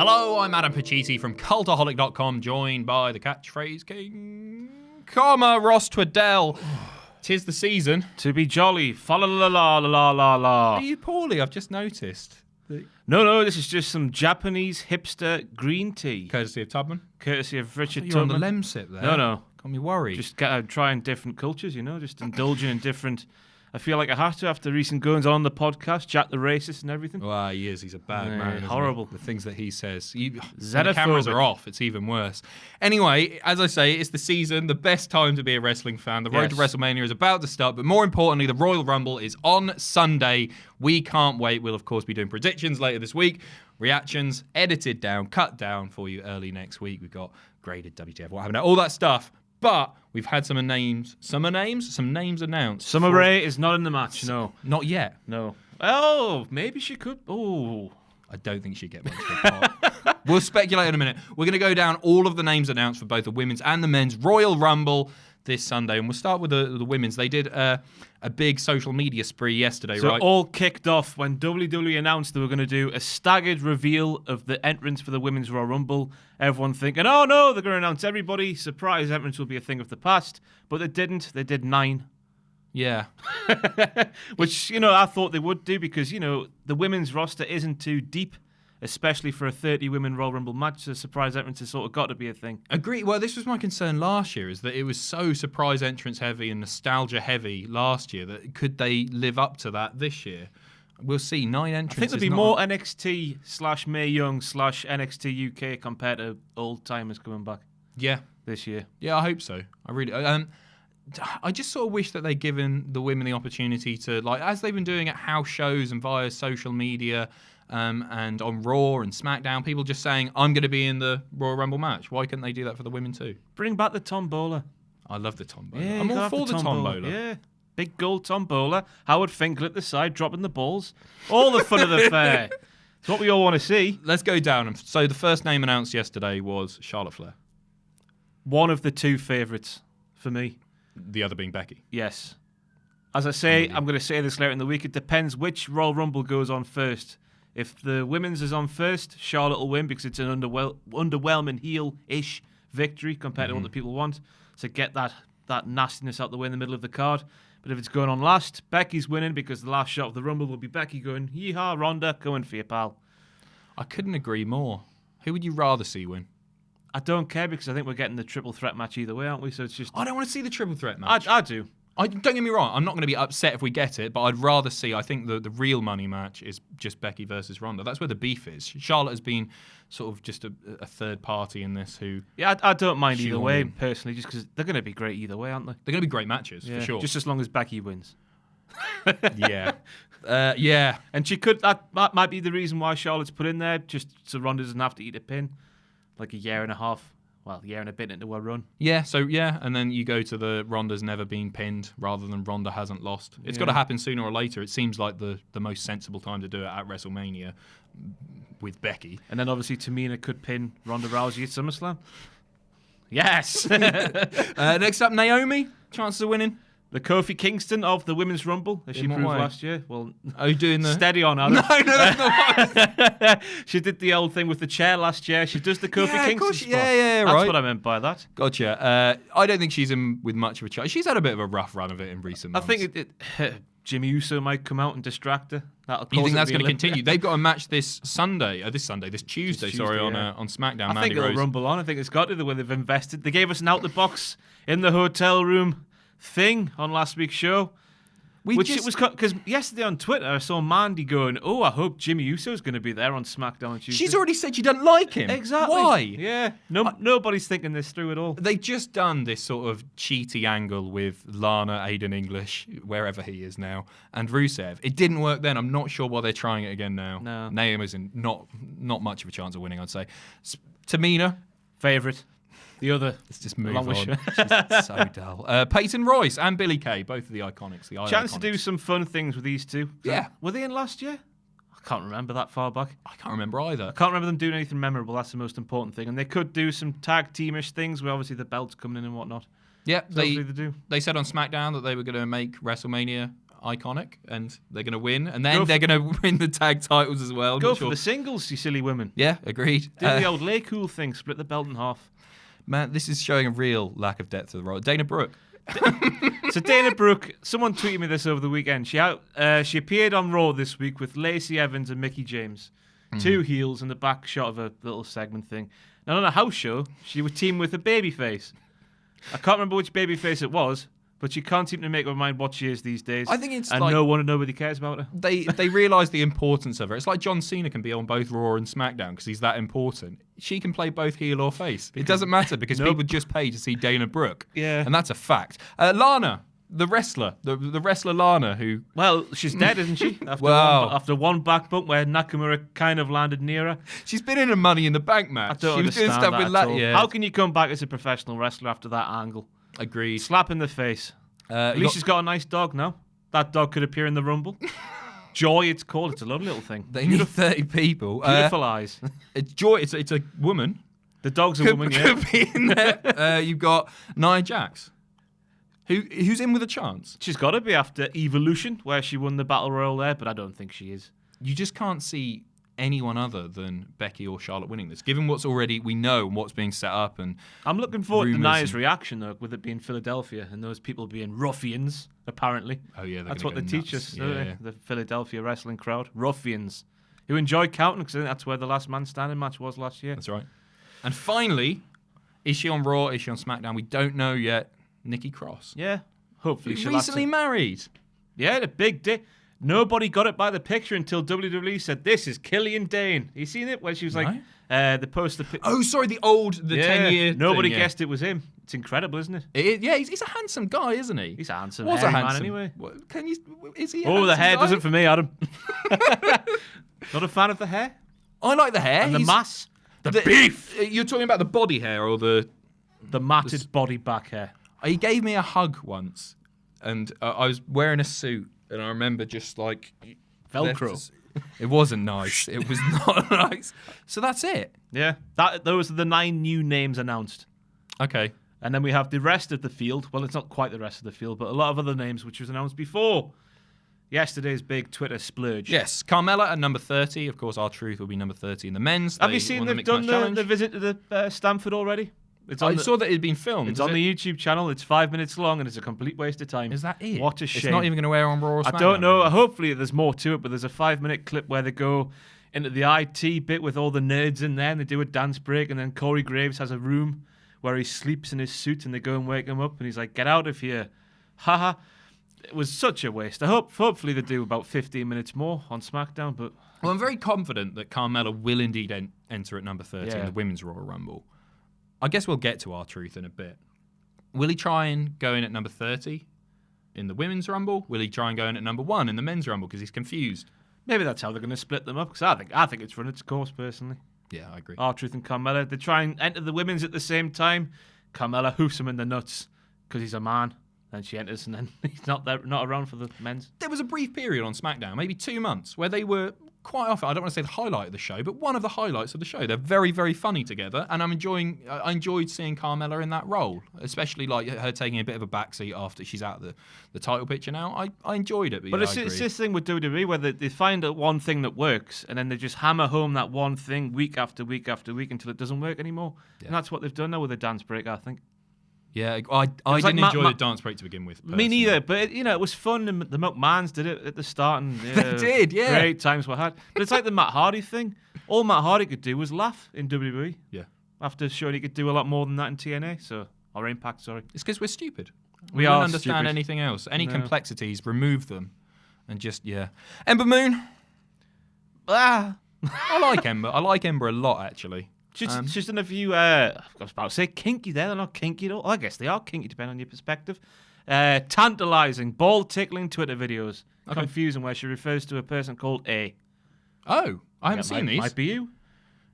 Hello, I'm Adam Pacitti from Cultaholic.com, joined by the catchphrase king, Ross Tweddell. 'Tis the season. To be jolly. Fa la la la la la la. Are you poorly? I've just noticed. No, this is just some Japanese hipster green tea. Courtesy of Tubman. Courtesy of Richard You're on the Tubman. lemsip there. No. Got me worried. Just trying different cultures, just indulging in different... I feel like I have to after recent goings on the podcast, Jack the Racist and everything. Well, he is. He's a bad man. Isn't horrible. He? The things that he says. When the Xenophobic. cameras are off, it's even worse. Anyway, as I say, it's the season, the best time to be a wrestling fan. The road to WrestleMania is about to start, but more importantly, the Royal Rumble is on Sunday. We can't wait. We'll, of course, be doing predictions later this week. Reactions edited down, cut down for you early next week. We've got graded WTF, what happened, all that stuff. But we've had some names announced. Summer Rae is not in the match, no. Not yet. No. Oh, maybe she could. Oh. I don't think she'd get much of a part. We'll speculate in a minute. We're going to go down all of the names announced for both the women's and the men's Royal Rumble this Sunday. And we'll start with the women's. They did a big social media spree yesterday, so right? It all kicked off when WWE announced they were going to do a staggered reveal of the entrants for the Women's Royal Rumble. Everyone thinking, oh no, they're going to announce everybody. Surprise entrants will be a thing of the past. But they didn't. They did 9. Yeah. Which, I thought they would do because, the women's roster isn't too deep, especially for a 30-women Royal Rumble match. So surprise entrance has sort of got to be a thing. Agree. Well, this was my concern last year, is that it was so surprise entrance heavy and nostalgia heavy last year that could they live up to that this year? We'll see. 9 entrants. I think there'll be more NXT / Mae Young / NXT UK compared to old timers coming back. Yeah. This year. Yeah, I hope so. I really. I just sort of wish that they'd given the women the opportunity to, like, as they've been doing at house shows and via social media. And on Raw and SmackDown, people just saying, I'm going to be in the Royal Rumble match. Why couldn't they do that for the women too? Bring back the tombola. I love the tombola. Yeah, I'm all for the tombola. Yeah, big gold tombola. Howard Finkel at the side, dropping the balls. All the fun of the fair. It's what we all want to see. Let's go down. So the first name announced yesterday was Charlotte Flair. One of the 2 favourites for me. The other being Becky. Yes. As I say, I'm going to say this later in the week, it depends which Royal Rumble goes on first. If the women's is on first, Charlotte will win because it's an underwhelming heel-ish victory compared to what the people want. So get that nastiness out the way in the middle of the card. But if it's going on last, Becky's winning because the last shot of the Rumble will be Becky going, yeehaw, Ronda, going for you, pal. I couldn't agree more. Who would you rather see win? I don't care because I think we're getting the triple threat match either way, aren't we? So it's just... I don't want to see the triple threat match. I do. Don't get me wrong, I'm not going to be upset if we get it, but I'd rather see, I think the real money match is just Becky versus Ronda. That's where the beef is. Charlotte has been sort of just a third party in this who... Yeah, I don't mind either way, personally, just because they're going to be great either way, aren't they? They're going to be great matches, for sure. Just as long as Becky wins. Yeah. Yeah. And she could... That might be the reason why Charlotte's put in there, just so Ronda doesn't have to eat a pin. Like a year and a half. Well, a year and a bit into a run. Yeah, and then you go to the Ronda's never been pinned rather than Ronda hasn't lost. It's got to happen sooner or later. It seems like the most sensible time to do it at WrestleMania with Becky. And then obviously Tamina could pin Ronda Rousey at SummerSlam. Yes! Next up, Naomi. Chances of winning. The Kofi Kingston of the Women's Rumble, as she proved last year. Well, are you doing the... Steady on, Adam. No, that's not what She did the old thing with the chair last year. She does the Kofi Kingston spot. Yeah, That's right. what I meant by that. Gotcha. I don't think she's in with much of a chance. She's had a bit of a rough run of it in recent months. I think Jimmy Uso might come out and distract her. You think that's going to continue? They've got a match this Tuesday, sorry, on SmackDown. I think it'll rumble on. I think it's got to the way they've invested. They gave us an out-the-box in the hotel room thing on last week's show. Because yesterday on Twitter I saw Mandy going, oh, I hope Jimmy Uso's going to be there on SmackDown on Tuesday. She's already said she doesn't like him. Exactly. Why? Yeah. Nobody's thinking this through at all. They've just done this sort of cheaty angle with Lana, Aiden English, wherever he is now, and Rusev. It didn't work then. I'm not sure why they're trying it again now. No. Naomi's in not much of a chance of winning, I'd say. Tamina. Favourite. The other. Let's just move on. She's so dull. Peyton Royce and Billie Kay, both of the iconics. Chance to do some fun things with these two. Yeah. Were they in last year? I can't remember that far back. I can't remember either. I can't remember them doing anything memorable. That's the most important thing. And they could do some tag teamish things where obviously the belts coming in and whatnot. Yeah, they do. They said on SmackDown that they were going to make WrestleMania iconic, and they're going to win, and then they're going to win the tag titles as well. Go for the singles, you silly women. Yeah, agreed. Do the old lay cool thing, split the belt in half. Man, this is showing a real lack of depth to the role. Dana Brooke. So Dana Brooke, someone tweeted me this over the weekend. She appeared on Raw this week with Lacey Evans and Mickie James. Two heels in the back shot of a little segment thing. Now on a house show, she would team with a babyface. I can't remember which babyface it was, but she can't seem to make up her mind what she is these days. I think it's and nobody cares about her. They realise the importance of her. It's like John Cena can be on both Raw and SmackDown because he's that important. She can play both heel or face. It doesn't matter because people just pay to see Dana Brooke. Yeah. And that's a fact. Lana, the wrestler, the wrestler Lana, who... Well, she's dead, isn't she? After one back bump where Nakamura kind of landed near her. She's been in a Money in the Bank match. She was doing stuff with that. Yeah. How can you come back as a professional wrestler after that angle? Agreed. Slap in the face. At least she's got a nice dog now. That dog could appear in the Rumble. Joy, it's called. It's a lovely little thing. They need 30 people. Beautiful eyes. It's Joy. It's a woman. The dog's a woman, yeah. Could be in there. You've got Nia Jax. Who's in with a chance? She's got to be after Evolution, where she won the Battle Royal there, but I don't think she is. You just can't see anyone other than Becky or Charlotte winning this, given what's already we know and what's being set up. And I'm looking forward to Nia's reaction, though, with it being Philadelphia and those people being ruffians, apparently. Oh, yeah. That's what they teach us, yeah. The Philadelphia wrestling crowd. Ruffians. Who enjoy counting, because I think that's where the last man standing match was last year. That's right. And finally, is she on Raw? Is she on SmackDown? We don't know yet. Nikki Cross. Yeah. Hopefully she'll recently married. Yeah, the big day. Nobody got it by the picture until WWE said, "This is Killian Dane." You seen it? Where she was like, the poster. Oh, sorry, the 10-year. Nobody guessed it was him. It's incredible, isn't it? Yeah, he's a handsome guy, isn't he? He's a handsome man anyway. Is he? The hair guy? does it for me, Adam. Not a fan of the hair. I like the hair And the mass. The beef. You're talking about the body hair or the matted body back hair. He gave me a hug once, and I was wearing a suit, and I remember just like Velcro. It wasn't nice. It was not nice. So that's it. Yeah, those are the 9 new names announced. Okay. And then we have the rest of the field. Well, it's not quite the rest of the field, but a lot of other names which was announced before yesterday's big Twitter splurge. Yes, Carmella at number 30. Of course, R-Truth will be number 30 in the men's. Have you seen they've done the visit to the Stamford already? I saw that it had been filmed. It's on the YouTube channel. It's 5 minutes long, and it's a complete waste of time. Is that it? What a shame. It's not even going to air on Raw or SmackDown. I don't know. Hopefully there's more to it, but there's a 5-minute clip where they go into the IT bit with all the nerds in there, and they do a dance break, and then Corey Graves has a room where he sleeps in his suit, and they go and wake him up, and he's like, "Get out of here." Haha. It was such a waste. Hopefully they do about 15 minutes more on SmackDown, but... Well, I'm very confident that Carmella will indeed enter at number 30 in the Women's Royal Rumble. I guess we'll get to R-Truth in a bit. Will he try and go in at number 30 in the Women's Rumble? Will he try and go in at number 1 in the Men's Rumble because he's confused? Maybe that's how they're going to split them up, because I think it's run its course, personally. Yeah, I agree. R-Truth and Carmella, they try and enter the Women's at the same time. Carmella hoofs him in the nuts because he's a man. Then she enters, and then he's not around for the men's. There was a brief period on SmackDown, maybe 2 months, where they were quite often, I don't want to say the highlight of the show, but one of the highlights of the show. They're very, very funny together, and I enjoyed seeing Carmella in that role, especially like her taking a bit of a backseat after she's out of the title picture now. I enjoyed it. But it's this thing with WWE where they find one thing that works, and then they just hammer home that one thing week after week after week until it doesn't work anymore. Yeah. And that's what they've done now with the dance break, I think. Yeah, I didn't enjoy the dance break to begin with. Personally. Me neither, but it was fun, and the McMahons did it at the start, and they did, yeah. Great times were had. But it's like the Matt Hardy thing. All Matt Hardy could do was laugh in WWE. Yeah. After showing he could do a lot more than that in TNA, or Impact, sorry. It's because we're stupid. We don't are understand stupid. anything else. Any complexities, remove them, and just Ember Moon. I like Ember. I like Ember a lot, actually. She's done a few, I was about to say kinky there. They're not kinky at all. I guess they are kinky, depending on your perspective. Tantalizing, ball-tickling Twitter videos. Okay. Confusing, where she refers to a person called A. Oh, I haven't seen these. Might be you.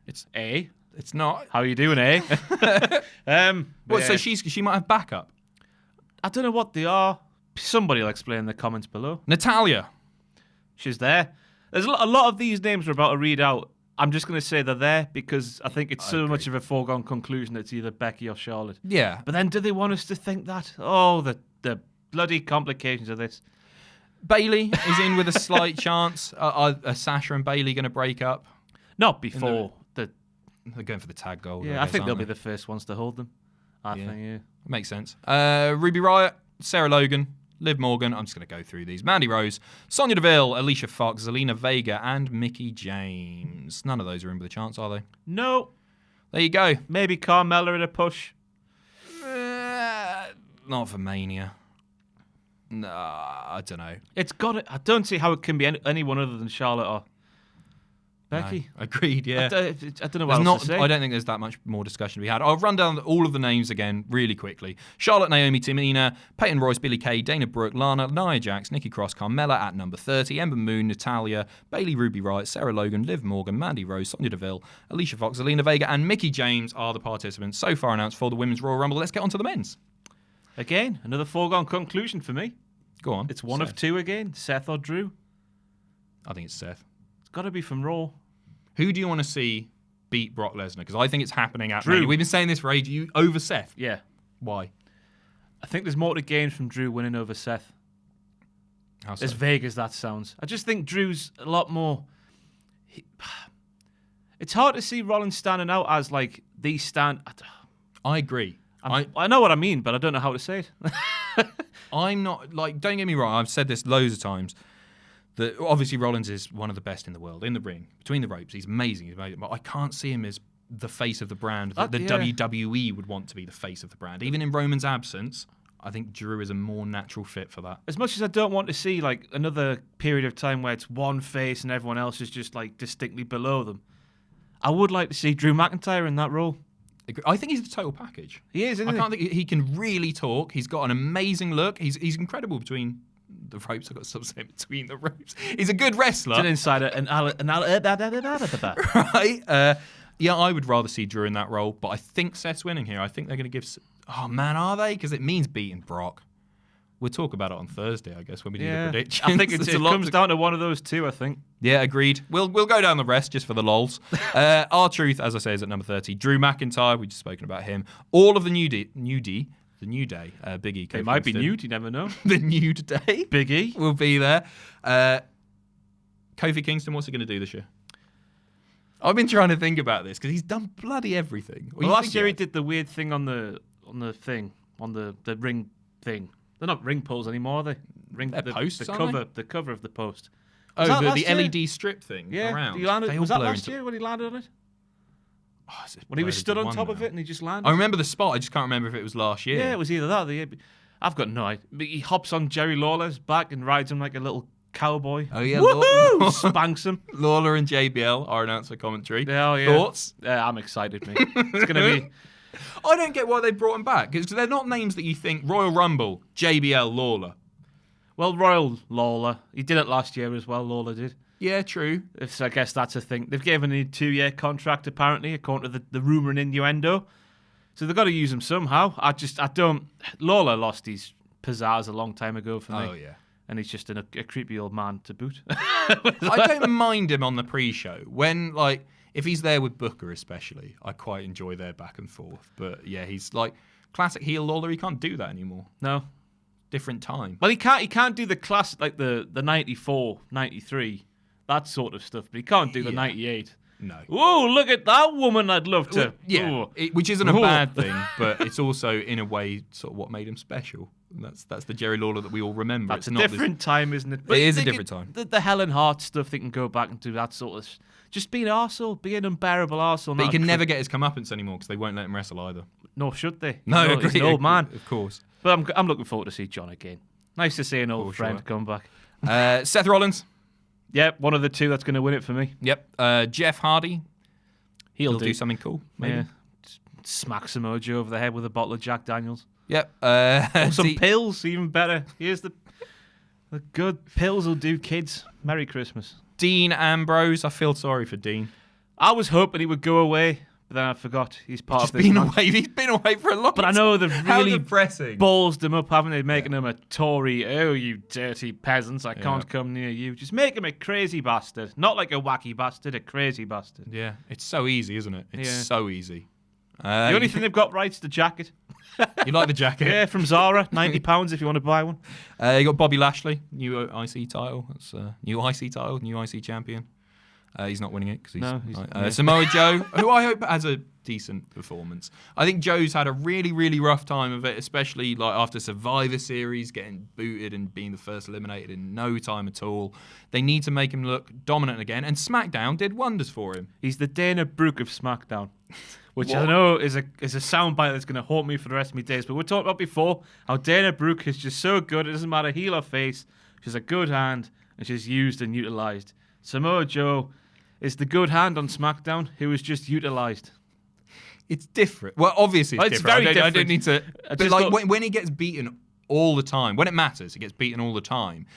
It's A. It's not. How are you doing, A? So she might have backup? I don't know what they are. Somebody will explain in the comments below. Natalia. She's there. There's a lot of these names we're about to read out. I'm just going to say they're there because I think it's so much of a foregone conclusion it's either Becky or Charlotte. Yeah. But then do they want us to think that? Oh, the bloody complications of this. Bailey is in with a slight chance. Are Sasha and Bailey going to break up? Not before They're going for the tag gold. Yeah, I think they'll be the first ones to hold them. I think, yeah. Makes sense. Ruby Riott, Sarah Logan, Liv Morgan. I'm just going to go through these. Mandy Rose, Sonya Deville, Alicia Fox, Zelina Vega, and Mickie James. None of those are in with a chance, are they? No. There you go. Maybe Carmella in a push. Not for Mania. No, I don't know. It's got it. I don't see how it can be anyone other than Charlotte or Becky. No, agreed, yeah. I don't know what else to say. I don't think there's that much more discussion to be had. I'll run down all of the names again really quickly. Charlotte, Naomi, Tamina, Peyton Royce, Billie Kay, Dana Brooke, Lana, Nia Jax, Nikki Cross, Carmella at number 30, Ember Moon, Natalya, Bailey, Ruby Riott, Sarah Logan, Liv Morgan, Mandy Rose, Sonya Deville, Alicia Fox, Zelina Vega, and Mickie James are the participants so far announced for the Women's Royal Rumble. Let's get on to the men's. Again, another foregone conclusion for me. Go on. It's one of two again, Seth or Drew. I think it's Seth. It's got to be from Raw. Who do you want to see beat Brock Lesnar? Because I think it's happening at Drew. Mania. We've been saying this for ages. You over Seth. Yeah. Why? I think there's more to gain from Drew winning over Seth. How so? As vague as that sounds. I just think Drew's a lot more... It's hard to see Rollins standing out as like the stand... I agree. I know what I mean, but I don't know how to say it. I'm not, like, don't get me wrong, I've said this loads of times, that obviously Rollins is one of the best in the world, in the ring, between the ropes, he's amazing, but I can't see him as the face of the brand, that the WWE would want to be the face of the brand. Even in Roman's absence, I think Drew is a more natural fit for that. As much as I don't want to see, like, another period of time where it's one face and everyone else is just, like, distinctly below them, I would like to see Drew McIntyre in that role. I think he's the total package. He is, isn't he? I can't think he can really talk. He's got an amazing look. He's incredible between the ropes. I've got to stop saying between the ropes. He's a good wrestler. It's an insider. Right? Yeah, I would rather see Drew in that role, but I think Seth's winning here. I think they're going to give... Oh, man, are they? Because it means beating Brock. We'll talk about it on Thursday, I guess, when we do the predictions. I think it comes down to one of those two, I think. Yeah, agreed. We'll go down the rest just for the lols. R-Truth, as I say, is at number 30. Drew McIntyre, we've just spoken about him. All of the New Day, Big E. They might be nude, you never know. The Nude Day. Big E. Will be there. Kofi Kingston, what's he going to do this year? I've been trying to think about this because he's done bloody everything. Well, last year he did the weird thing on the ring thing. They're not ring poles anymore, are they? They're posts, the cover of the post. Oh, the LED strip thing around. Was that last year when he landed on it? Oh, when he was stood on top of it and he just landed? I remember the spot, I just can't remember if it was last year. Yeah, it was either that or the year. I've got no idea. He hops on Jerry Lawler's back and rides him like a little cowboy. Oh, yeah. Woohoo! Spanks him. Lawler and JBL are announced for commentary. Oh, yeah. Thoughts? Yeah, I'm excited, mate. It's going to be... I don't get why they brought him back, because they're not names that you think Royal Rumble, JBL, Lawler. Well, Royal Lawler. He did it last year as well, Lawler did. Yeah, true. So I guess that's a thing. They've given him a 2-year contract, apparently, according to the rumour and innuendo. So they've got to use him somehow. I don't... Lawler lost his pizzazz a long time ago for me. Oh, yeah. And he's just a creepy old man to boot. I don't mind him on the pre-show. When, like... If he's there with Booker especially, I quite enjoy their back and forth. But yeah, he's like classic heel Lawler. He can't do that anymore. No. Different time. Well, he can't do the classic, like the 94, 93, that sort of stuff. But he can't do the 98. No. Whoa, look at that woman I'd love to. Yeah, which isn't a bad thing, but it's also, in a way, sort of what made him special. That's the Jerry Lawler that we all remember. That's a different time, isn't it? But it is a different time. The Helen Hart stuff, they can go back and do that sort of... Just be an arsehole, be an unbearable arsehole. But he can never get his comeuppance anymore because they won't let him wrestle either. Nor should they. No, he's an old man. Of course. But I'm looking forward to see John again. Nice to see an old friend come back. Seth Rollins. Yep, one of the two that's going to win it for me. Yep. Jeff Hardy. He'll do something cool, maybe. Yeah. Smack Samoa Joe over the head with a bottle of Jack Daniels. Yep. Or some pills, even better. Here's the good pills will do, kids. Merry Christmas. Dean Ambrose. I feel sorry for Dean. I was hoping he would go away, but then I forgot he's part of this. He's been away for a long time. But I know they've really depressing. Ballsed him up, haven't they? Making him a Tory. Oh, you dirty peasants. I can't come near you. Just make him a crazy bastard. Not like a wacky bastard, a crazy bastard. Yeah, it's so easy, isn't it? It's so easy. The only thing they've got right's the jacket. You like the jacket? Yeah, from Zara, £90 if you want to buy one. You got Bobby Lashley, new IC title. That's new IC title, new IC champion. He's not winning it because he's Samoa Joe, who I hope has a decent performance. I think Joe's had a really, really rough time of it, especially like after Survivor Series, getting booted and being the first eliminated in no time at all. They need to make him look dominant again, and SmackDown did wonders for him. He's the Dana Brooke of SmackDown, which I know is a soundbite that's going to haunt me for the rest of my days. But we talked about before how Dana Brooke is just so good. It doesn't matter heel or face. She's a good hand, and she's used and utilized. Samoa Joe is the good hand on SmackDown who is just utilized. It's different. Well, obviously it's different. Very different. I don't need to. But like when he gets beaten all the time, when it matters, he gets beaten all the time.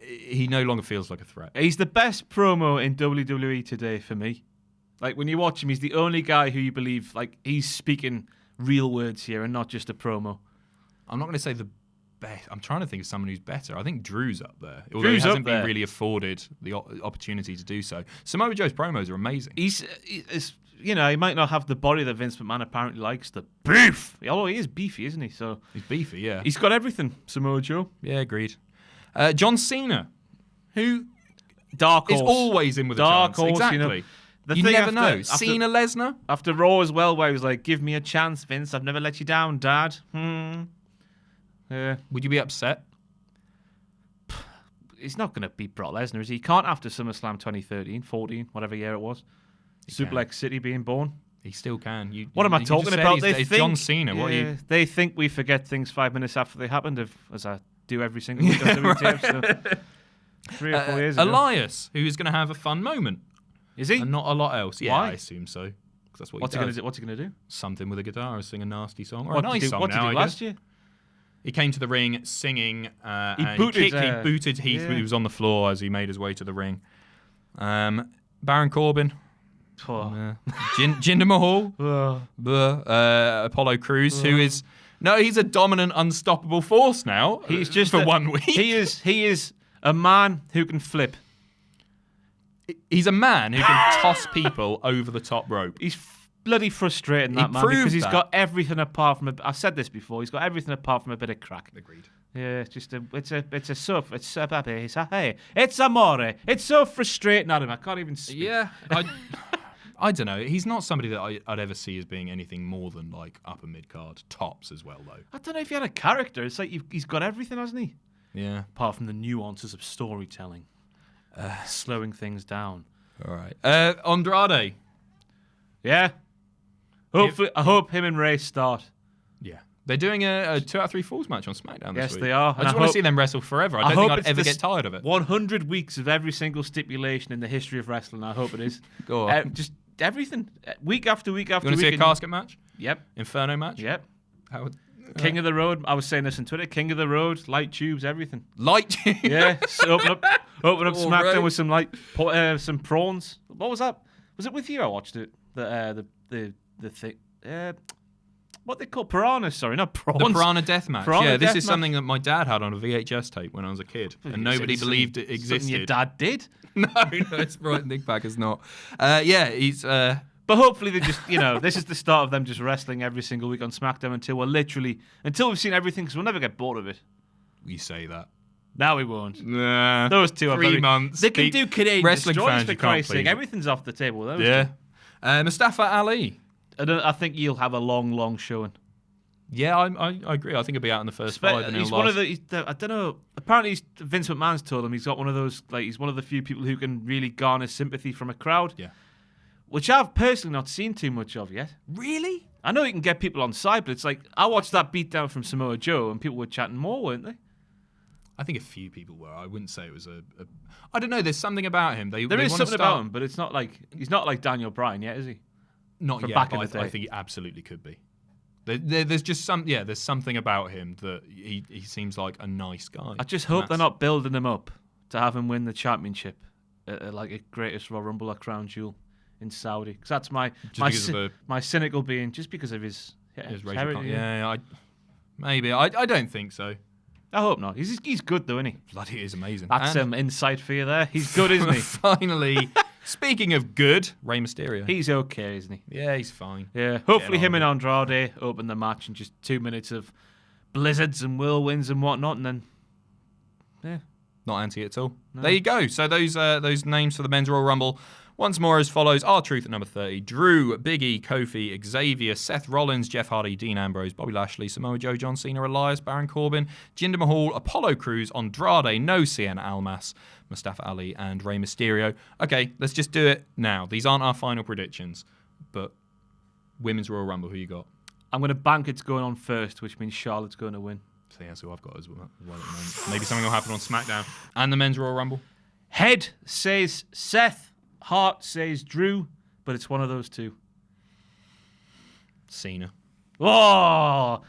He no longer feels like a threat. He's the best promo in WWE today for me. Like when you watch him, he's the only guy who you believe like he's speaking real words here and not just a promo. I'm not going to say the best. I'm trying to think of someone who's better. I think Drew's up there. Although he hasn't been really afforded the opportunity to do so. Samoa Joe's promos are amazing. He's he might not have the body that Vince McMahon apparently likes, the beef. Although he is beefy, isn't he? So he's beefy, yeah. He's got everything, Samoa Joe. Yeah, agreed. John Cena, who Dark horse. is always in with Dark a chance. horse, Exactly. You never know. Cena, Lesnar? After Raw as well, where he was like, give me a chance, Vince. I've never let you down, Dad. Yeah. Would you be upset? He's not going to beat Brock Lesnar, is he? He can't after SummerSlam 2013, 14, whatever year it was. Suplex City being born. He still can. What am I talking about? It's John Cena. Yeah, what are you? They think we forget things 5 minutes after they happened, as I do every single week on WTF. So 3 or 4 years ago. Elias, who is going to have a fun moment. Is he? And not a lot else. Yeah, Why? I assume so. 'Cause that's what What's he he does. going to do? What's he going to do? Something with a guitar, sing a nasty song. Or What a nice song what did he do last year? He came to the ring singing. He booted Heath. Yeah. He was on the floor as he made his way to the ring. Baron Corbin. Jinder Mahal. Apollo Crews, who is... No, he's a dominant, unstoppable force now. He's just for 1 week. He is a man who can flip. He's a man who can toss people over the top rope. He's bloody frustrating, that man, because he's got everything apart from I've said this before. He's got everything apart from a bit of crack. Agreed. Yeah, it's amore. It's so frustrating at him. I can't even speak. Yeah, I don't know. He's not somebody that I'd ever see as being anything more than like upper mid card tops as well, though. I don't know if he had a character. It's like he's got everything, hasn't he? Yeah. Apart from the nuances of storytelling, slowing things down. All right. Andrade. Yeah. Hopefully, I hope him and Ray start. Yeah. They're doing a 2 out of 3 Falls match on SmackDown this week. Yes, they are. I just want to see them wrestle forever. I don't think I'd ever get tired of it. 100 weeks of every single stipulation in the history of wrestling. I hope it is. Go on. Just everything. Week after week after week. You want to see a casket match? Yep. Inferno match? Yep. King of the Road. I was saying this on Twitter. King of the Road. Light tubes. Everything. Light tubes? Yeah. So open up SmackDown right. with some prawns. What was that? Was it with you? I watched it. The thing. What they call piranhas? Sorry, not prawns. The piranha death match. This is match. something that my dad had on a VHS tape when I was a kid, and nobody believed it existed. Something your dad did? No, it's right. Nick Backer's not. He's. But hopefully they just, this is the start of them just wrestling every single week on SmackDown until we've seen everything, because we'll never get bored of it. You say that. Now we won't. Nah. Those two are 3 months. They can do Canadian wrestling destroyers, fans. for Christ's sake. Everything's off the table. Mustafa Ali. I think he'll have a long showing. Yeah, I agree. I think he'll be out in the first 5. And he's one of the. I don't know. Apparently, Vince McMahon's told him he's got one of those. Like, he's one of the few people who can really garner sympathy from a crowd. Yeah. Which I've personally not seen too much of yet. Really? I know he can get people on side, but it's like I watched that beatdown from Samoa Joe, and people were chatting more, weren't they? I think a few people were. I wouldn't say it was a I don't know. There's something about him. There is something about him, but it's not like he's not like Daniel Bryan yet, is he? Not from yet. Back in the I day. think he absolutely could be. There's just there's something about him that he seems like a nice guy. I just hope they're not building him up to have him win the championship at like a greatest Royal Rumble or Crown Jewel in Saudi, because that's my cynical being, just because of his heritage. Maybe. I don't think so. I hope not. He's good though, isn't he? Bloody is amazing. That's inside for you there. He's good, isn't he? Finally, Speaking of good, Rey Mysterio. He's okay, isn't he? Yeah, he's fine. Yeah. Hopefully him and Andrade open the match in just 2 minutes of blizzards and whirlwinds and whatnot, and then, yeah. Not anti at all. No. There you go. So those names for the Men's Royal Rumble once more as follows. R-Truth at number 30. Drew, Big E, Kofi, Xavier, Seth Rollins, Jeff Hardy, Dean Ambrose, Bobby Lashley, Samoa Joe, John Cena, Elias, Baron Corbin, Jinder Mahal, Apollo Crews, Andrade, No Cien Almas, Mustafa Ali, and Rey Mysterio. Okay, let's just do it now. These aren't our final predictions, but Women's Royal Rumble, who you got? I'm going to bank it's going on first, which means Charlotte's going to win. So that's who I've got as well at the moment. Maybe something will happen on SmackDown. And the Men's Royal Rumble? Head says Seth. Heart says Drew, but it's one of those two. Cena. Oh!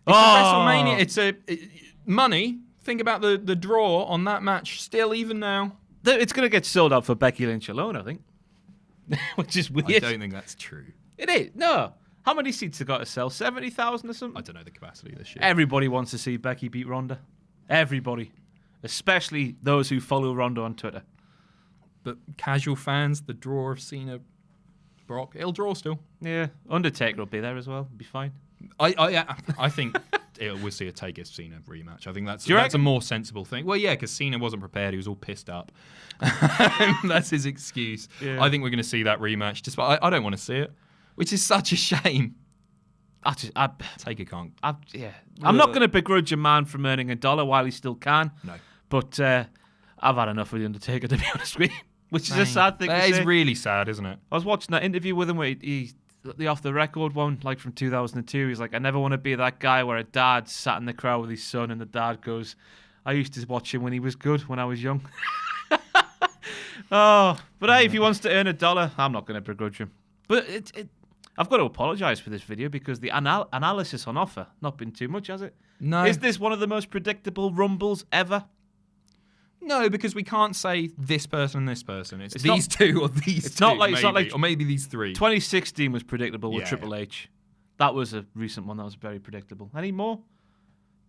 It's WrestleMania. It's money. Think about the draw on that match still, even now. It's going to get sold out for Becky Lynch alone, I think. Which is weird. I don't think that's true. It is. No. How many seats have got to sell? 70,000 or something? I don't know the capacity this year. Everybody wants to see Becky beat Ronda. Everybody. Especially those who follow Ronda on Twitter. But casual fans, the draw of Cena, Brock, it'll draw still. Yeah, Undertaker will be there as well. It'll be fine. I think we'll see a Taker Cena rematch. I think that's a more sensible thing. Well, yeah, because Cena wasn't prepared. He was all pissed up. That's his excuse. Yeah. I think we're going to see that rematch. Despite I don't want to see it, which is such a shame. Taker can't. I'm not going to begrudge a man from earning $1 while he still can. No. But I've had enough of the Undertaker, to be honest with you. Which is a sad thing to say. That is really sad, isn't it? I was watching that interview with him where he the off the record one, like from 2002. He's like, I never want to be that guy where a dad sat in the crowd with his son and the dad goes, I used to watch him when he was good, when I was young. But hey, if he wants to earn $1, I'm not going to begrudge him. But I've got to apologise for this video because the analysis on offer not been too much, has it? No. Is this one of the most predictable Rumbles ever? No, because we can't say this person and this person. It's these two or these two. It's not like, or maybe these three. 2016 was predictable with Triple H. That was a recent one that was very predictable. Any more?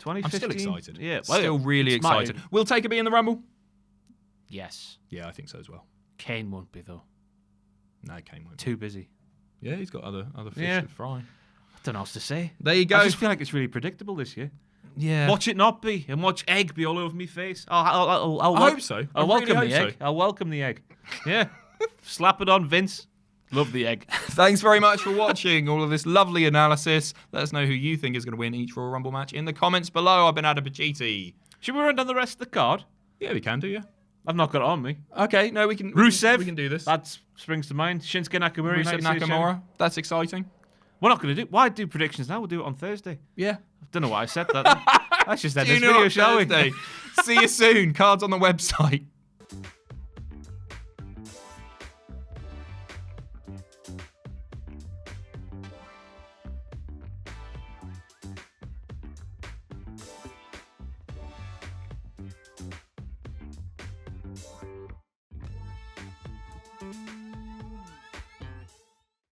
2015? I'm still excited. Yeah, still really excited. Will Taker be in the Rumble? Yes. Yeah, I think so as well. Kane won't be though. No, Kane won't. Too busy. Yeah, he's got other fish to fry. I don't know what else to say. There you go. I just feel like it's really predictable this year. Yeah. Watch it not be, and watch egg be all over me face. I'll I hope so. I'll welcome the egg. I'll welcome the egg. Yeah. Slap it on, Vince. Love the egg. Thanks very much for watching all of this lovely analysis. Let us know who you think is going to win each Royal Rumble match in the comments below. I've been Adam Pacitti. Should we run down the rest of the card? Yeah, we can do, yeah. I've not got it on me. Okay, no, we can. Rusev. We can do this. That springs to mind. Shinsuke Nakamura. Rusev Nakamura. That's exciting. We're not going to do. Why do predictions now? We'll do it on Thursday. Yeah. I don't know why I said that. Let's just end this video, shall we? See you soon. Cards on the website.